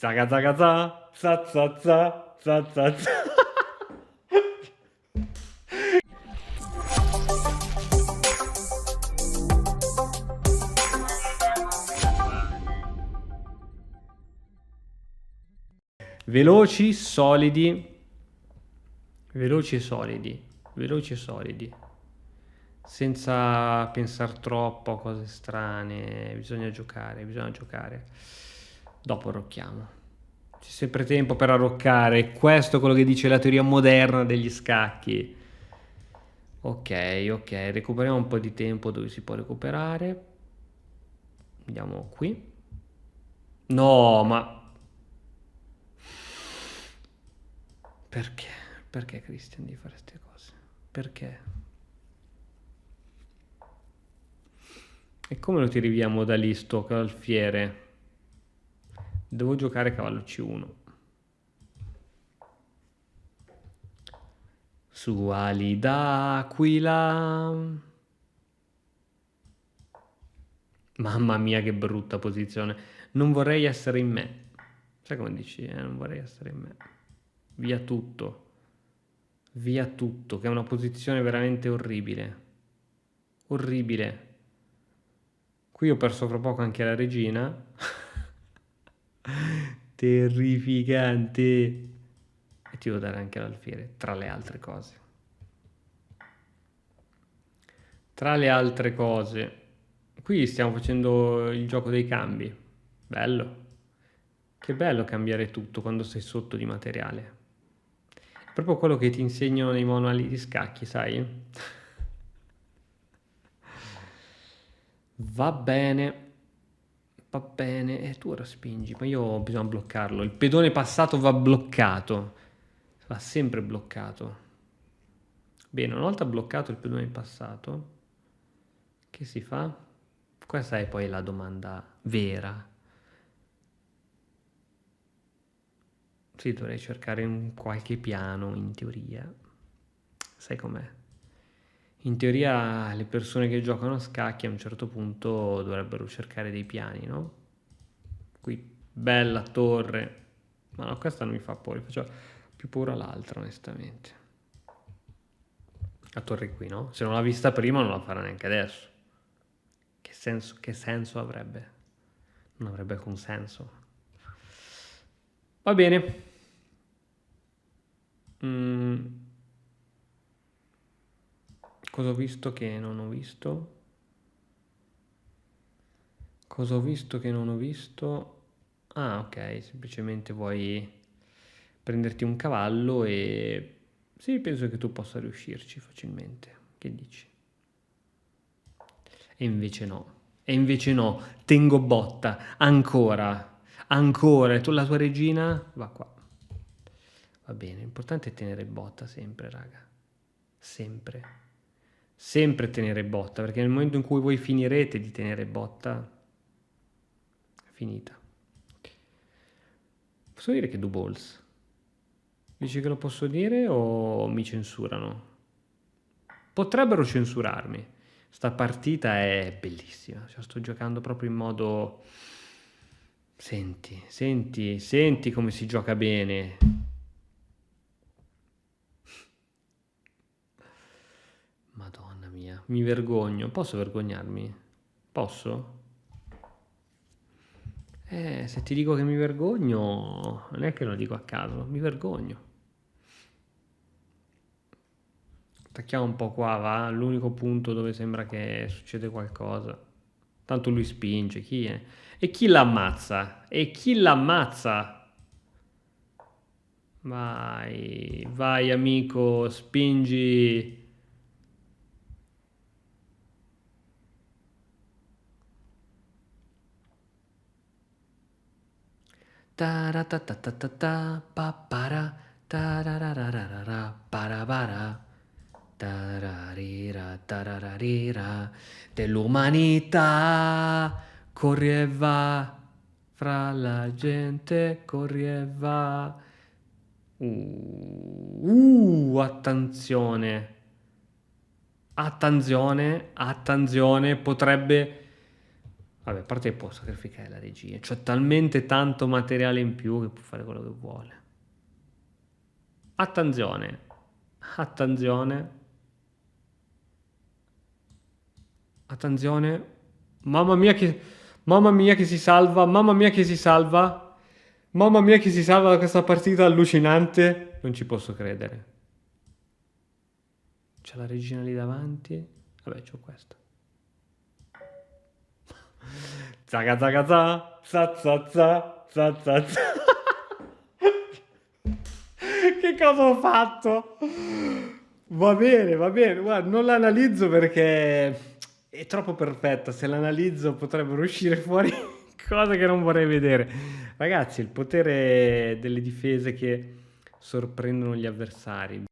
Zaga zaga za, za za za, za za za. Veloci, solidi, veloci e solidi, veloci e solidi, senza pensare troppo a cose strane. Bisogna giocare, bisogna giocare. Dopo arrocchiamo. C'è sempre tempo per arroccare. Questo è quello che dice la teoria moderna degli scacchi. Ok, ok, recuperiamo un po' di tempo dove si può recuperare. Andiamo qui. No, ma perché? Perché Christian di fare queste cose? Perché? E come lo tiri via modalisto, alfiere? Devo giocare cavallo C1. Su ali d'aquila. Mamma mia, che brutta posizione. Non vorrei essere in me. Sai come dici? Non vorrei essere in me. Via tutto. Via tutto, che è una posizione veramente orribile. Orribile. Qui ho perso fra poco anche la regina. Terrificante. E ti devo dare anche l'alfiere, tra le altre cose. Tra le altre cose. Qui stiamo facendo il gioco dei cambi. Bello. Che bello cambiare tutto quando sei sotto di materiale. È proprio quello che ti insegnano nei manuali di scacchi, sai? Va bene. Va bene. E tu ora spingi, ma io bisogna bloccarlo. Il pedone passato va bloccato. Va sempre bloccato. Bene, una volta bloccato il pedone passato, che si fa? Questa è poi la domanda vera. Sì, dovrei cercare un qualche piano, in teoria. Sai com'è? In teoria le persone che giocano a scacchi a un certo punto dovrebbero cercare dei piani, no? Qui, bella torre. Ma no, questa non mi fa paura, faccio più paura l'altra, onestamente. La torre qui, no? Se non l'ha vista prima non la farà neanche adesso. Che senso avrebbe? Non avrebbe alcun senso. Va bene. Cosa ho visto che non ho visto? Cosa ho visto che non ho visto? Ah, ok, semplicemente vuoi prenderti un cavallo e... Sì, penso che tu possa riuscirci facilmente. Che dici? E invece no. E invece no. Tengo botta. Ancora. Ancora. E tu la tua regina? Va qua. Va bene. L'importante è tenere botta sempre, raga. Sempre. Sempre tenere botta, perché nel momento in cui voi finirete di tenere botta, è finita. Posso dire che do balls? Dici che lo posso dire o mi censurano? Potrebbero censurarmi. Sta partita è bellissima, cioè, sto giocando proprio in modo... Senti, senti, senti come si gioca bene. Madonna mia, mi vergogno. Posso vergognarmi? Posso? Se ti dico che mi vergogno, non è che lo dico a caso, mi vergogno. Attacchiamo un po' qua, va? L'unico punto dove sembra che succede qualcosa. Tanto lui spinge, chi è? E chi l'ammazza? E chi l'ammazza? Vai, vai amico, spingi. Taratatatatata, papara, tararararara, parabara, tararira, tararira, dell'umanità corri e va, fra la gente corri e va. Attenzione, attenzione, attenzione, potrebbe... Vabbè, a parte che può sacrificare la regia. C'ho talmente tanto materiale in più che può fare quello che vuole. Attenzione. Attenzione. Attenzione. Mamma mia che... Mamma mia che si salva. Mamma mia che si salva. Mamma mia che si salva da questa partita allucinante. Non ci posso credere. C'è la regina lì davanti. Vabbè, c'ho questo. Zaga zaga za. Za za za. Za za za. Che cosa ho fatto? Va bene, va bene. Guarda, non l'analizzo perché è troppo perfetta. Se l'analizzo potrebbero uscire fuori cose che non vorrei vedere. Ragazzi, il potere delle difese che sorprendono gli avversari.